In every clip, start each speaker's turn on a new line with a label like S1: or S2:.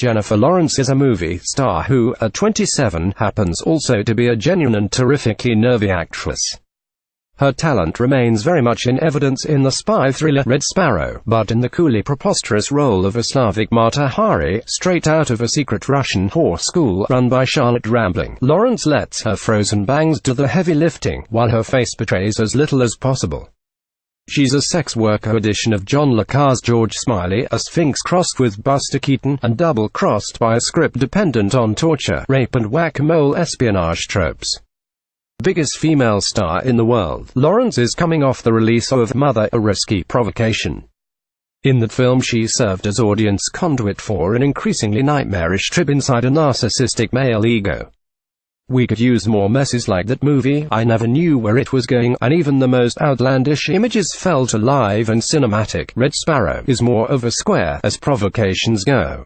S1: Jennifer Lawrence is a movie star who, at 27, happens also to be a genuine and terrifically nervy actress. Her talent remains very much in evidence in the spy thriller Red Sparrow, but in the coolly preposterous role of a Slavic Mata Hari, straight out of a secret Russian whore school run by Charlotte Rampling, Lawrence lets her frozen bangs do the heavy lifting, while her face betrays as little as possible. She's a sex worker edition of John le Carre's George Smiley, a sphinx crossed with Buster Keaton, and double-crossed by a script dependent on torture, rape and whack-a-mole espionage tropes. Biggest female star in the world, Lawrence is coming off the release of Mother, a Risky Provocation. In that film she served as audience conduit for an increasingly nightmarish trip inside a narcissistic male ego. We could use more messes like that movie. I never knew where it was going, and even the most outlandish images felt alive and cinematic. Red Sparrow is more of a square as provocations go.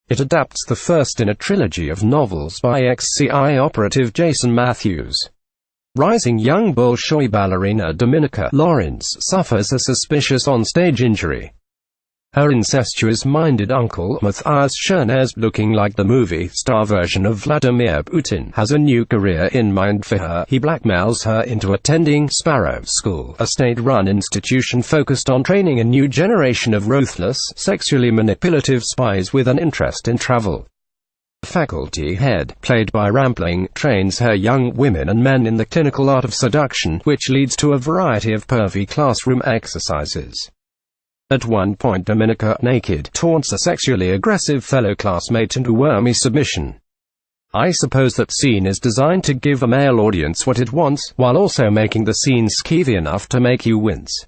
S1: It adapts the first in a trilogy of novels by ex-CIA operative Jason Matthews. Rising young Bolshoi ballerina Dominika Lawrence suffers a suspicious on-stage injury. Her incestuous-minded uncle, Matthias Schoenaerts, looking like the movie star version of Vladimir Putin, has a new career in mind for her. He blackmails her into attending Sparrow School, a state-run institution focused on training a new generation of ruthless, sexually manipulative spies with an interest in travel. Faculty head, played by Rampling, trains her young women and men in the clinical art of seduction, which leads to a variety of pervy classroom exercises. At one point Dominika, naked, taunts a sexually aggressive fellow classmate into wormy submission. I suppose that scene is designed to give a male audience what it wants, while also making the scene skeevy enough to make you wince.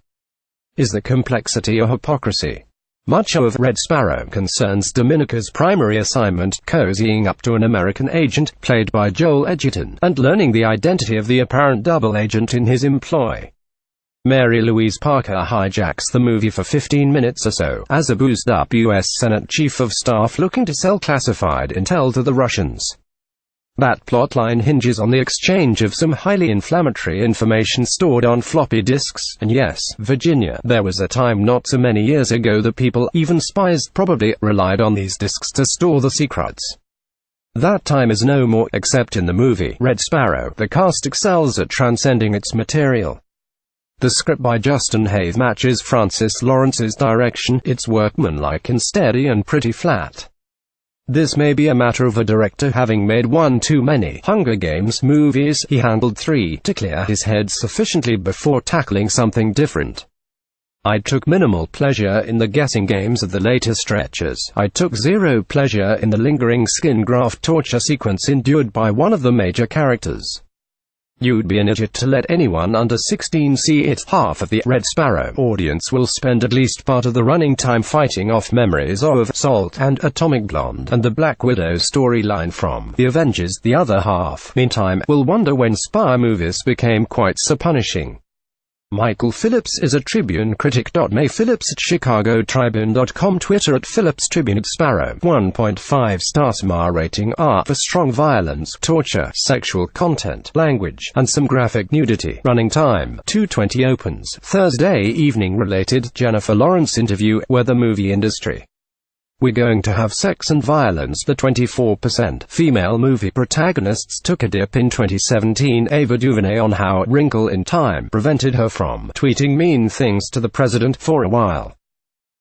S1: Is the complexity or hypocrisy? Much of Red Sparrow concerns Dominika's primary assignment, cozying up to an American agent, played by Joel Edgerton, and learning the identity of the apparent double agent in his employ. Mary Louise Parker hijacks the movie for 15 minutes or so, as a boozed-up U.S. Senate Chief of Staff looking to sell classified intel to the Russians. That plotline hinges on the exchange of some highly inflammatory information stored on floppy disks, and yes, Virginia, there was a time not so many years ago that people, even spies, probably relied on these disks to store the secrets. That time is no more, except in the movie Red Sparrow. The cast excels at transcending its material. The script by Justin Hayes matches Francis Lawrence's direction. It's workmanlike and steady and pretty flat. This may be a matter of a director having made one too many Hunger Games movies. He handled 3 to clear his head sufficiently before tackling something different. I took minimal pleasure in the guessing games of the later stretches. I took zero pleasure in the lingering skin graft torture sequence endured by one of the major characters. You'd be an idiot to let anyone under 16 see it. Half of the Red Sparrow audience will spend at least part of the running time fighting off memories of Salt and Atomic Blonde and the Black Widow storyline from The Avengers. The other half, meantime, will wonder when spy movies became quite so punishing. Michael Phillips is a Tribune critic. May Phillips at ChicagoTribune.com. Twitter at Phillips Tribune. Sparrow 1.5 stars. rating R for strong violence, torture, sexual content, language, and some graphic nudity. Running time 2:20. Opens Thursday evening. Related Jennifer Lawrence interview, where the movie industry. We're going to have sex and violence. The 24% female movie protagonists took a dip in 2017. Ava DuVernay on how A Wrinkle in Time prevented her from tweeting mean things to the president for a while.